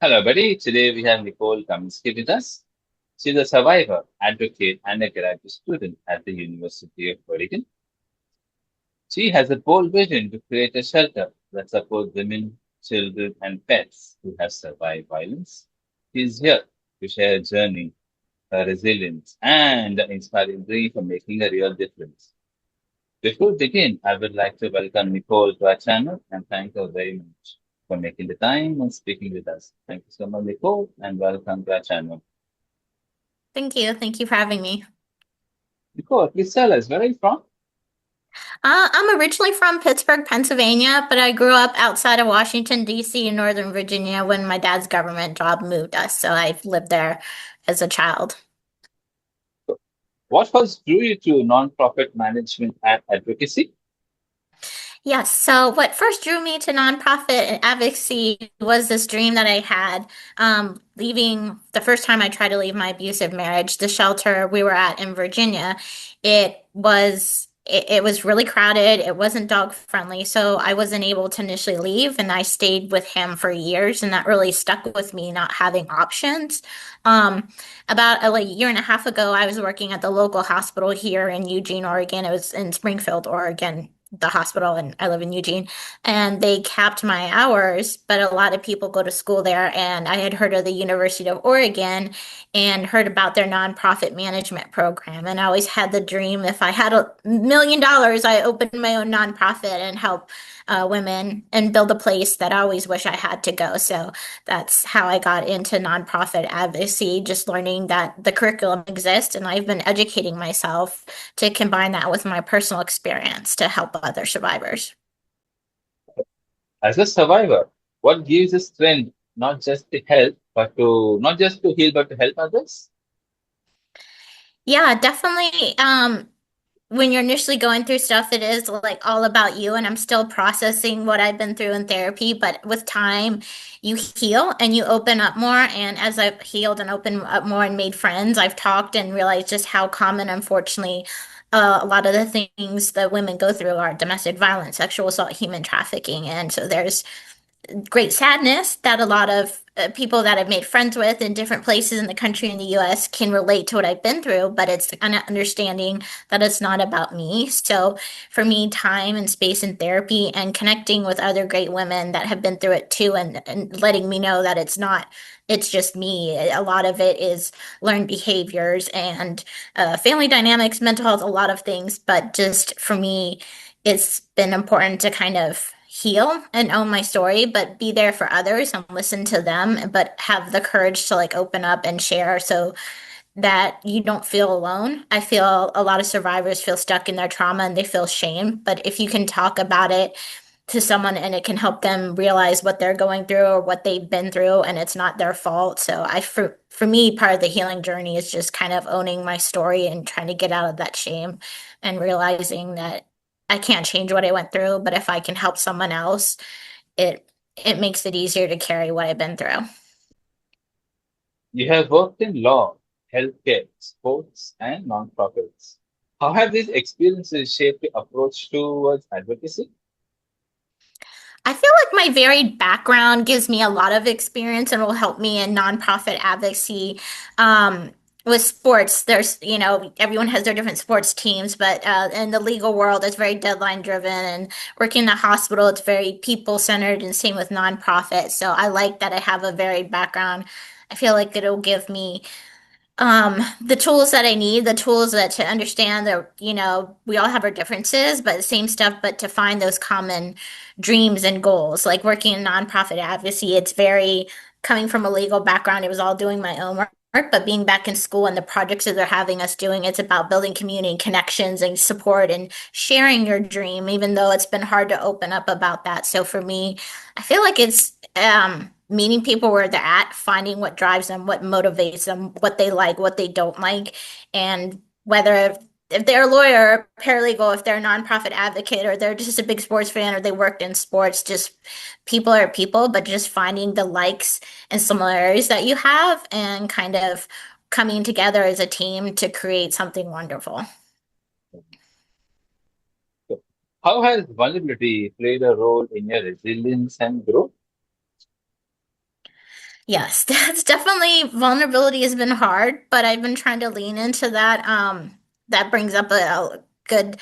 Hello, buddy. Today we have Nicole Kaminski with us. She's a survivor, advocate, and a graduate student at the University of Oregon. She has a bold vision to create a shelter that supports women, children, and pets who have survived violence. She's here to share her journey, her resilience, and the inspiring dream for making a real difference. Before we begin, I would like to welcome Nicole to our channel and thank her very much for making the time and speaking with us. Thank you so much, Nicole, and welcome to our channel. Thank you. Thank you for having me. Nicole, please tell us, where are you from? I'm originally from Pittsburgh, Pennsylvania, but I grew up outside of Washington, D.C. in Northern Virginia when my dad's government job moved us. So I've lived there as a child. What first drew you to nonprofit management and advocacy? Yes. So what first drew me to nonprofit advocacy was this dream that I had, leaving the first time I tried to leave my abusive marriage, the shelter we were at in Virginia. It was really crowded. It wasn't dog friendly, so I wasn't able to initially leave, and I stayed with him for years, and that really stuck with me, not having options. Um, about a year and a half ago, I was working at the local hospital here in Eugene, Oregon. It was in Springfield, Oregon, the hospital, and I live in Eugene, and they capped my hours, but a lot of people go to school there, and I had heard of the University of Oregon and heard about their nonprofit management program. And I always had the dream if I had $1 million, I opened my own nonprofit and help women and build a place that I always wish I had to go. So that's how I got into nonprofit advocacy, just learning that the curriculum exists. And I've been educating myself to combine that with my personal experience to help other survivors. As a survivor, what gives us strength not just to heal, but to help others? Yeah, definitely. When you're initially going through stuff, it is like all about you. And I'm still processing what I've been through in therapy. But with time, you heal and you open up more. And as I've healed and opened up more and made friends, I've talked and realized just how common, unfortunately, a lot of the things that women go through are domestic violence, sexual assault, human trafficking. And so there's great sadness that a lot of people that I've made friends with in different places in the country in the US can relate to what I've been through, but it's an understanding that it's not about me. So for me, time and space and therapy and connecting with other great women that have been through it too, and letting me know that it's just me. A lot of it is learned behaviors and family dynamics, mental health, a lot of things. But just for me, it's been important to kind of heal and own my story, but be there for others and listen to them, but have the courage to like open up and share so that you don't feel alone. I feel a lot of survivors feel stuck in their trauma and they feel shame, but if you can talk about it to someone and it can help them realize what they're going through or what they've been through and it's not their fault. So for me, part of the healing journey is just kind of owning my story and trying to get out of that shame and realizing that I can't change what I went through, but if I can help someone else, it it makes it easier to carry what I've been through. You have worked in law, healthcare, sports, and nonprofits. How have these experiences shaped your approach towards advocacy? I feel like my varied background gives me a lot of experience and will help me in nonprofit advocacy. With sports, everyone has their different sports teams, but in the legal world, it's very deadline driven. And working in the hospital, it's very people centered, and same with nonprofit. So I like that I have a varied background. I feel like it'll give me the tools that I need, the tools that to understand that, we all have our differences, but the same stuff, but to find those common dreams and goals. Like working in nonprofit advocacy, it's very coming from a legal background, it was all doing my own work. But being back in school and the projects that they're having us doing, it's about building community and connections and support and sharing your dream, even though it's been hard to open up about that. So for me, I feel like it's meeting people where they're at, finding what drives them, what motivates them, what they like, what they don't like, and whether if they're a lawyer, paralegal, if they're a nonprofit advocate, or they're just a big sports fan, or they worked in sports, just people are people, but just finding the likes and similarities that you have and kind of coming together as a team to create something wonderful. How has vulnerability played a role in your resilience and growth? Yes, that's definitely vulnerability has been hard, but I've been trying to lean into that. That brings up a good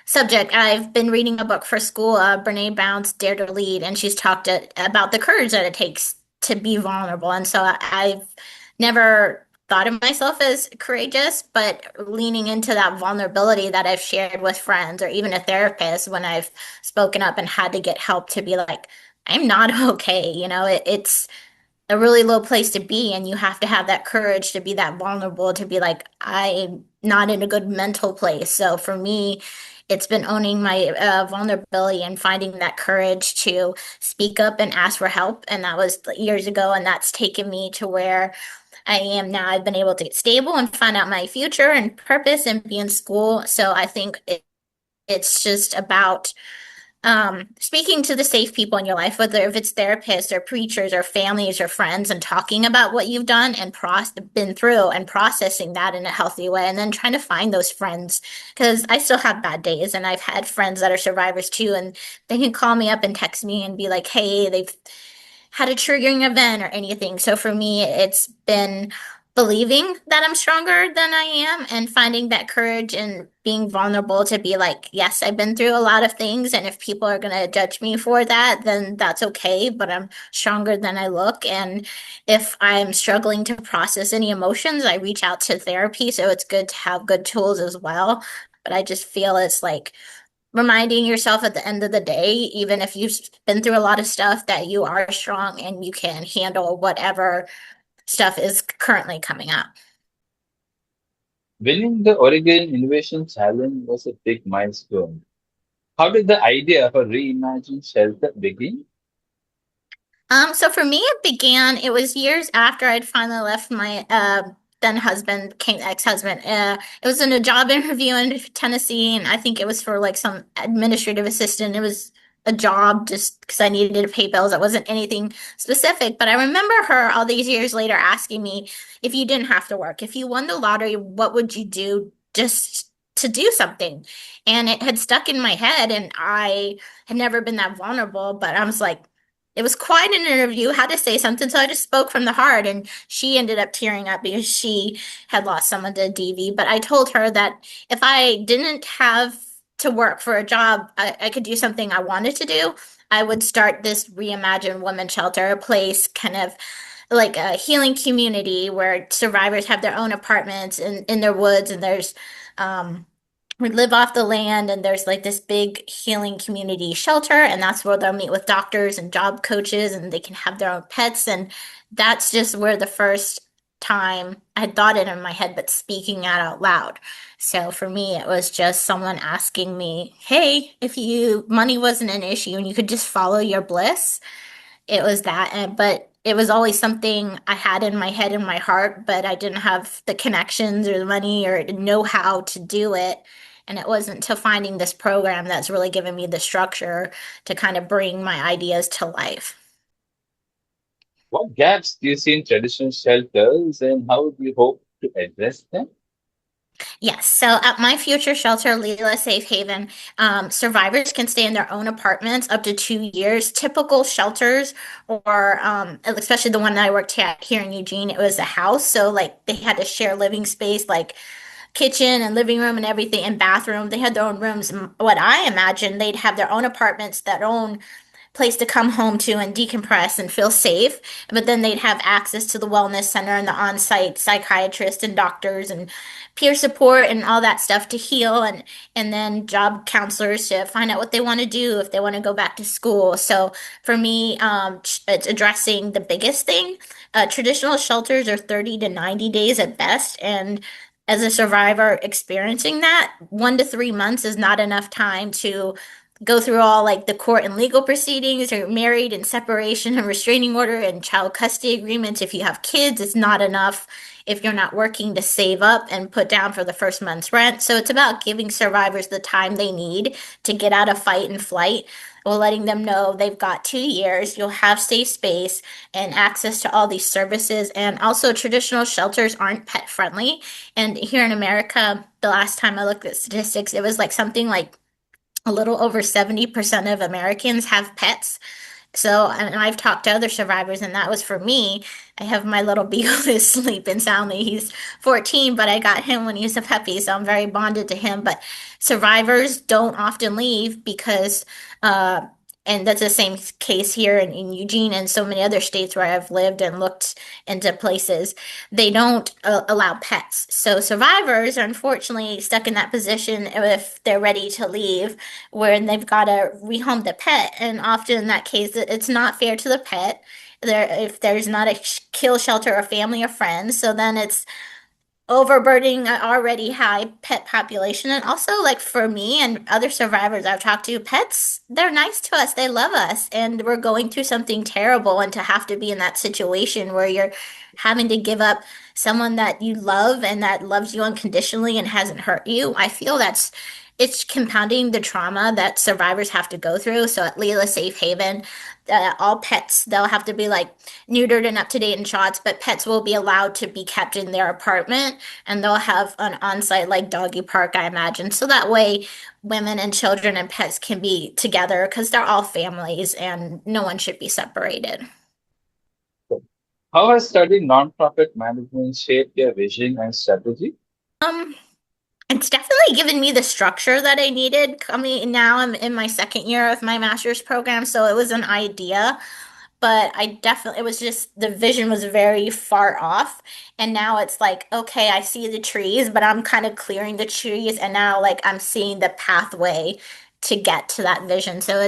subject. I've been reading a book for school, Brene Brown's Dare to Lead, and she's talked about the courage that it takes to be vulnerable. And so I've never thought of myself as courageous, but leaning into that vulnerability that I've shared with friends or even a therapist when I've spoken up and had to get help to be like, I'm not okay. It's a really low place to be, and you have to have that courage to be that vulnerable, to be like, I'm not in a good mental place. So for me, it's been owning my vulnerability and finding that courage to speak up and ask for help. And that was years ago, and that's taken me to where I am now. I've been able to get stable and find out my future and purpose and be in school. So I think it's just about speaking to the safe people in your life, whether if it's therapists or preachers or families or friends, and talking about what you've done and been through and processing that in a healthy way, and then trying to find those friends. Because I still have bad days, and I've had friends that are survivors too, and they can call me up and text me and be like, "Hey, they've had a triggering event or anything." So for me, it's been believing that I'm stronger than I am and finding that courage and being vulnerable to be like, yes, I've been through a lot of things. And if people are going to judge me for that, then that's okay. But I'm stronger than I look. And if I'm struggling to process any emotions, I reach out to therapy. So it's good to have good tools as well. But I just feel it's like, reminding yourself at the end of the day, even if you've been through a lot of stuff, that you are strong and you can handle whatever stuff is currently coming up. Winning the Oregon Innovation Challenge was a big milestone. How did the idea for Reimagine shelter begin? So for me, it was years after I'd finally left my then husband, came ex-husband. It was in a job interview in Tennessee, and I think it was for like some administrative assistant. It was a job just because I needed to pay bills. It wasn't anything specific, but I remember her all these years later asking me, if you didn't have to work, if you won the lottery, what would you do just to do something? And it had stuck in my head, and I had never been that vulnerable, but I was like, it was quite an interview, had to say something, so I just spoke from the heart. And she ended up tearing up because she had lost someone to DV. But I told her that if I didn't have to work for a job, I could do something I wanted to do. I would start this Reimagined women's shelter, a place kind of like a healing community where survivors have their own apartments in their woods, and there's we live off the land, and there's like this big healing community shelter, and that's where they'll meet with doctors and job coaches, and they can have their own pets. And that's just where the first time I had thought it in my head, but speaking it out loud. So for me, it was just someone asking me, hey, if you money wasn't an issue and you could just follow your bliss, it was that. But it was always something I had in my head and my heart, but I didn't have the connections or the money or know how to do it. And it wasn't until finding this program that's really given me the structure to kind of bring my ideas to life. What gaps do you see in traditional shelters and how do you hope to address them? Yes. So at my future shelter, L.I.L.A Safe Haven, survivors can stay in their own apartments up to 2 years. Typical shelters, or especially the one that I worked at here in Eugene, it was a house. So like they had to share living space, like kitchen and living room and everything, and bathroom. They had their own rooms. What I imagine, they'd have their own apartments, their own place to come home to and decompress and feel safe. But then they'd have access to the wellness center and the on-site psychiatrists and doctors and peer support and all that stuff to heal, and then job counselors to find out what they want to do if they want to go back to school. So for me, it's addressing the biggest thing. Traditional shelters are 30 to 90 days at best, and as a survivor experiencing that, 1 to 3 months is not enough time to go through all like the court and legal proceedings, or married and separation and restraining order and child custody agreements. If you have kids, it's not enough if you're not working to save up and put down for the first month's rent. So it's about giving survivors the time they need to get out of fight and flight, while letting them know they've got 2 years, you'll have safe space and access to all these services. And also, traditional shelters aren't pet friendly. And here in America, the last time I looked at statistics, it was like something like a little over 70% of Americans have pets. So, and I've talked to other survivors, and that was for me. I have my little beagle who's sleeping soundly. He's 14, but I got him when he was a puppy, so I'm very bonded to him. But survivors don't often leave because, uh, and that's the same case here in Eugene and so many other states where I've lived and looked into places. They don't allow pets. So survivors are unfortunately stuck in that position if they're ready to leave where they've got to rehome the pet. And often in that case, it's not fair to the pet. If there's not a kill shelter or family or friends, so then it's overburdening an already high pet population. And also, like for me and other survivors I've talked to, pets, they're nice to us, they love us, and we're going through something terrible. And to have to be in that situation where you're having to give up someone that you love and that loves you unconditionally and hasn't hurt you, I feel it's compounding the trauma that survivors have to go through. So at L.I.L.A Safe Haven, all pets, they'll have to be like neutered and up to date in shots, but pets will be allowed to be kept in their apartment and they'll have an on-site like doggy park, I imagine. So that way women and children and pets can be together because they're all families and no one should be separated. How has studying nonprofit management shaped your vision and strategy? Um, it's definitely given me the structure that I needed. I mean, now I'm in my second year of my master's program, so it was an idea, but I definitely, it was just the vision was very far off. And now it's like, okay, I see the trees, but I'm kind of clearing the trees, and now like I'm seeing the pathway to get to that vision. So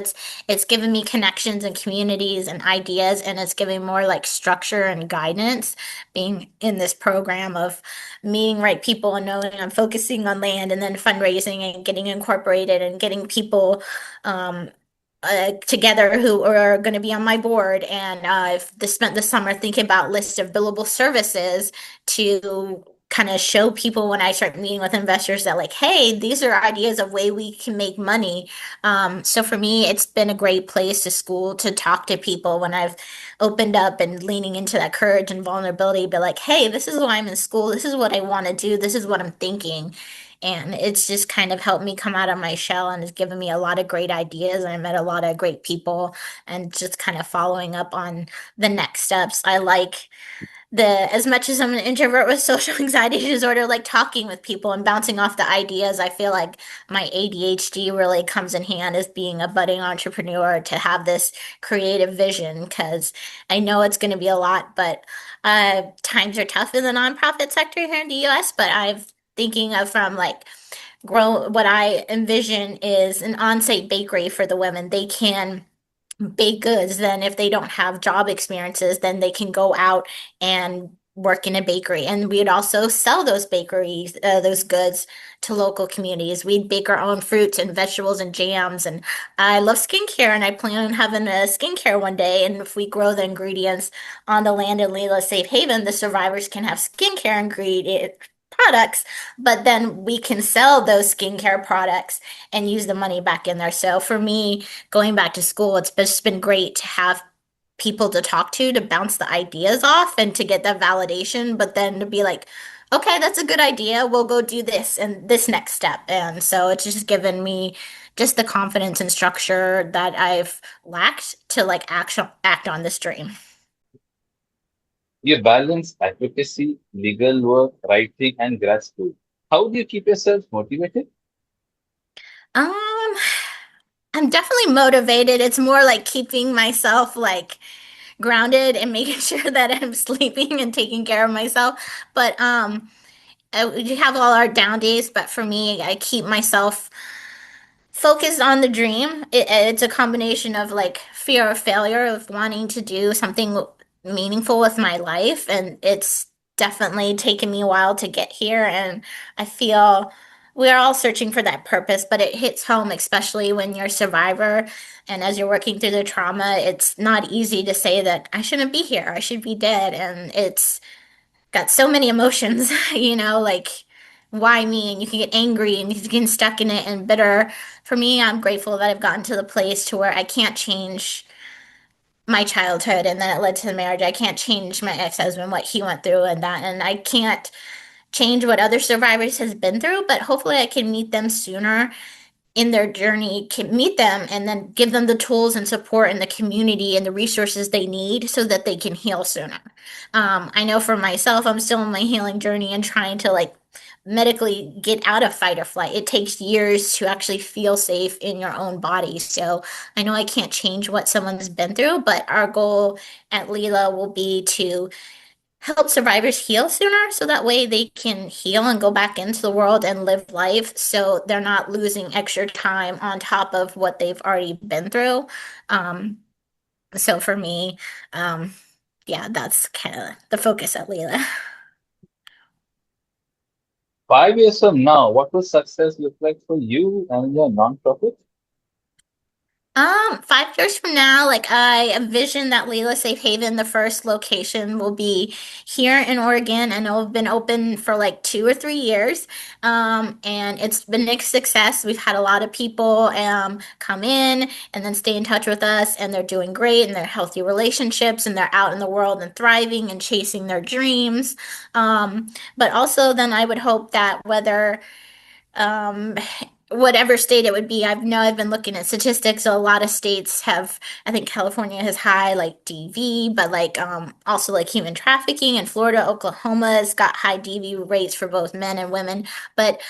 it's given me connections and communities and ideas, and it's giving more like structure and guidance being in this program of meeting right people and knowing I'm focusing on land and then fundraising and getting incorporated and getting people um, together who are going to be on my board. And I've spent the summer thinking about lists of billable services to kind of show people when I start meeting with investors that like, hey, these are ideas of way we can make money. So for me, it's been a great place to school to talk to people when I've opened up and leaning into that courage and vulnerability, be like, hey, this is why I'm in school. This is what I want to do. This is what I'm thinking. And it's just kind of helped me come out of my shell and has given me a lot of great ideas. I met a lot of great people and just kind of following up on the next steps. I like as much as I'm an introvert with social anxiety disorder, like talking with people and bouncing off the ideas, I feel like my ADHD really comes in hand as being a budding entrepreneur to have this creative vision because I know it's going to be a lot, but times are tough in the nonprofit sector here in the US. But I've thinking of from like grow what I envision is an on-site bakery for the women. They can baked goods, then if they don't have job experiences, then they can go out and work in a bakery. And we'd also sell those bakeries, those goods to local communities. We'd bake our own fruits and vegetables and jams. And I love skincare and I plan on having a skincare one day. And if we grow the ingredients on the land in L.I.L.A Safe Haven, the survivors can have skincare ingredient products, but then we can sell those skincare products and use the money back in there. So for me, going back to school, it's just been great to have people to talk to bounce the ideas off and to get that validation, but then to be like, okay, that's a good idea. We'll go do this and this next step. And so it's just given me just the confidence and structure that I've lacked to like act on this dream. You balance advocacy, legal work, writing, and grad school. How do you keep yourself motivated? Um, I'm definitely motivated. It's more like keeping myself like grounded and making sure that I'm sleeping and taking care of myself. But we have all our down days, but for me, I keep myself focused on the dream. It's a combination of like fear of failure, of wanting to do something meaningful with my life, and it's definitely taken me a while to get here. And I feel we're all searching for that purpose, but it hits home, especially when you're a survivor and as you're working through the trauma. It's not easy to say that I shouldn't be here, I should be dead, and it's got so many emotions, like why me? And you can get angry and you can get stuck in it and bitter. For me, I'm grateful that I've gotten to the place to where I can't change my childhood and then it led to the marriage. I can't change my ex-husband, what he went through and that. And I can't change what other survivors has been through, but hopefully I can meet them sooner in their journey can meet them and then give them the tools and support and the community and the resources they need so that they can heal sooner. I know for myself, I'm still in my healing journey and trying to like medically get out of fight or flight. It takes years to actually feel safe in your own body. So I know I can't change what someone's been through, but our goal at L.I.L.A will be to help survivors heal sooner so that way they can heal and go back into the world and live life so they're not losing extra time on top of what they've already been through. Um, so for me, um, yeah, that's kind of the focus at Leela. 5 years from now, what will success look like for you and your nonprofit? 5 years from now, like I envision that Layla Safe Haven, the first location, will be here in Oregon, and it'll have been open for like 2 or 3 years. And it's been a success. We've had a lot of people come in and then stay in touch with us, and they're doing great, and they're healthy relationships, and they're out in the world and thriving and chasing their dreams. But also, then I would hope that um, whatever state it would be. I've been looking at statistics. So a lot of states have, I think California has high like DV, but like also like human trafficking. And Florida, Oklahoma's got high DV rates for both men and women. But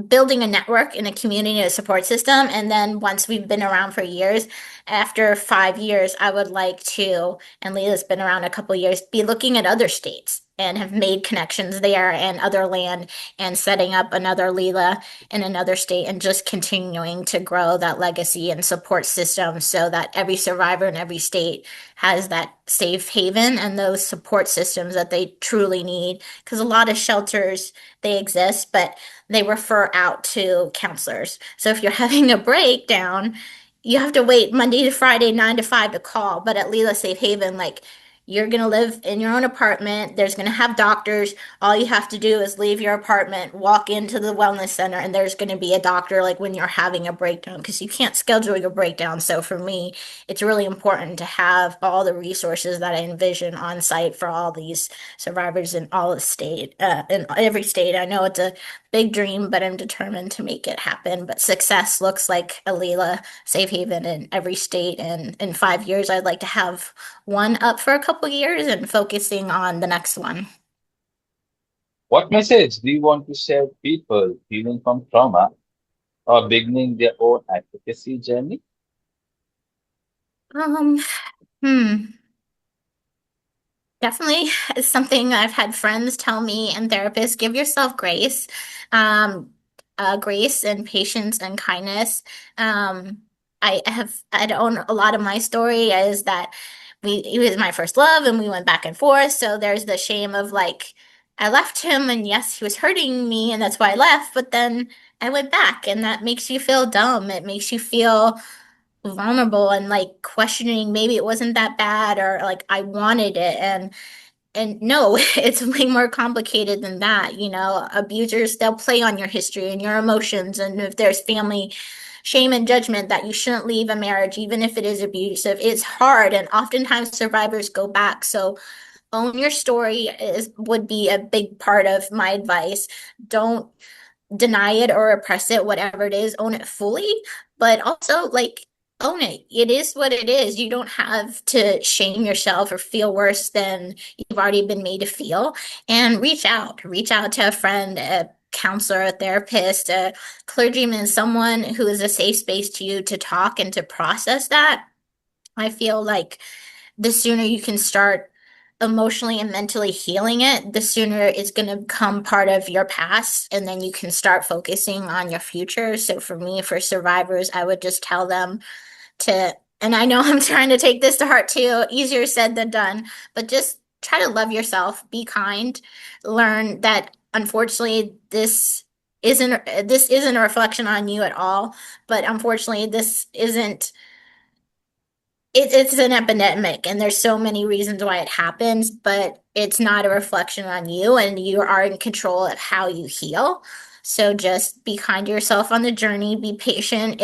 building a network in a community, a support system, and then once we've been around for years, after 5 years, I would like to, and Leah's been around a couple years, be looking at other states and have made connections there and other land and setting up another Leela in another state and just continuing to grow that legacy and support system so that every survivor in every state has that safe haven and those support systems that they truly need. Because a lot of shelters, they exist, but they refer out to counselors. So if you're having a breakdown, you have to wait Monday to Friday, 9 to 5 to call. But at Leela Safe Haven, like you're going to live in your own apartment. There's going to have doctors. All you have to do is leave your apartment, walk into the wellness center, and there's going to be a doctor like when you're having a breakdown because you can't schedule your breakdown. So for me, it's really important to have all the resources that I envision on site for all these survivors in all the state, in every state. I know it's a big dream, but I'm determined to make it happen. But success looks like a Leela Safe Haven in every state. And in 5 years, I'd like to have one up for a couple years and focusing on the next one. What message do you want to share with people healing from trauma or beginning their own advocacy journey? Um, hmm. Definitely is something I've had friends tell me and therapists, give yourself grace, um, grace and patience and kindness. I'd own a lot of my story is that he was my first love and we went back and forth. So there's the shame of like, I left him and yes, he was hurting me and that's why I left, but then I went back and that makes you feel dumb. It makes you feel vulnerable and like questioning maybe it wasn't that bad or like I wanted it and no, it's way more complicated than that. You know, abusers, they'll play on your history and your emotions. And if there's family shame and judgment that you shouldn't leave a marriage, even if it is abusive, it's hard. And oftentimes survivors go back. So own your story is would be a big part of my advice. Don't deny it or repress it, whatever it is, own it fully, but also like own it. It is what it is. You don't have to shame yourself or feel worse than you've already been made to feel. And reach out to a friend, a counselor, a therapist, a clergyman, someone who is a safe space to you to talk and to process that. I feel like the sooner you can start emotionally and mentally healing it, the sooner it's going to become part of your past. And then you can start focusing on your future. So for me, for survivors, I would just tell them to, and I know I'm trying to take this to heart too, easier said than done, but just try to love yourself, be kind, learn that unfortunately this isn't a reflection on you at all, but unfortunately this isn't it's an epidemic, and there's so many reasons why it happens, but it's not a reflection on you, and you are in control of how you heal. So just be kind to yourself on the journey, be patient.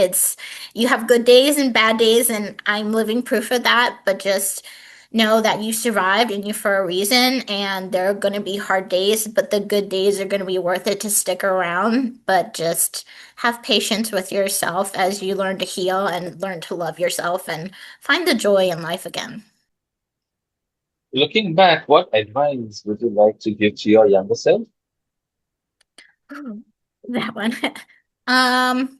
You have good days and bad days, and I'm living proof of that, but just know that you survived and you for a reason, and there are going to be hard days, but the good days are going to be worth it to stick around. But just have patience with yourself as you learn to heal and learn to love yourself and find the joy in life again. Looking back, what advice would you like to give to your younger self? That one. Um,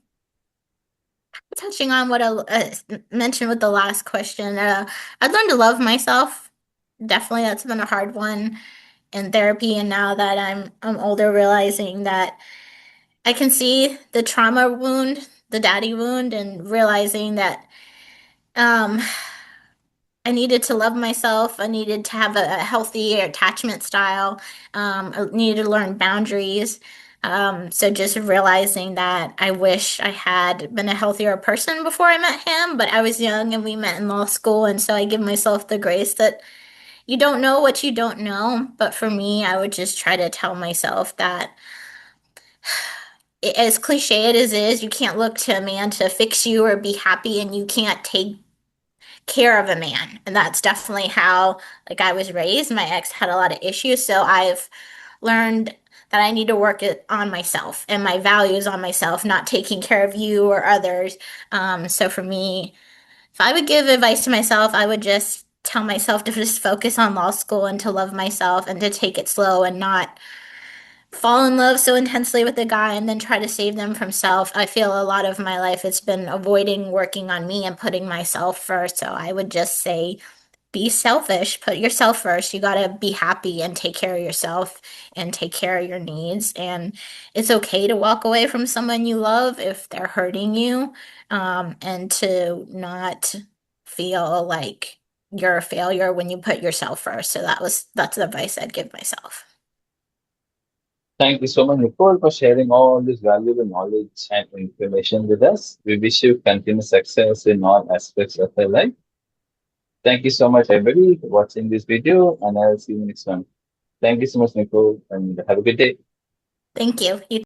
touching on what I mentioned with the last question, I'd learned to love myself. Definitely, that's been a hard one in therapy, and now that I'm older, realizing that I can see the trauma wound, the daddy wound, and realizing that um, I needed to love myself. I needed to have a healthy attachment style. I needed to learn boundaries. So just realizing that I wish I had been a healthier person before I met him, but I was young and we met in law school, and so I give myself the grace that you don't know what you don't know. But for me, I would just try to tell myself that as cliche it is, you can't look to a man to fix you or be happy, and you can't take care of a man. And that's definitely how like I was raised. My ex had a lot of issues, so I've learned that I need to work it on myself and my values on myself, not taking care of you or others. So for me, if I would give advice to myself, I would just tell myself to just focus on law school and to love myself and to take it slow and not fall in love so intensely with a guy and then try to save them from self. I feel a lot of my life it's been avoiding working on me and putting myself first. So I would just say be selfish, put yourself first. You got to be happy and take care of yourself and take care of your needs. And it's okay to walk away from someone you love if they're hurting you, and to not feel like you're a failure when you put yourself first. So that's the advice I'd give myself. Thank you so much, Nicole, for sharing all this valuable knowledge and information with us. We wish you continued success in all aspects of your life. Thank you so much, everybody, for watching this video, and I'll see you next one. Thank you so much, Nicole, and have a good day. Thank you. You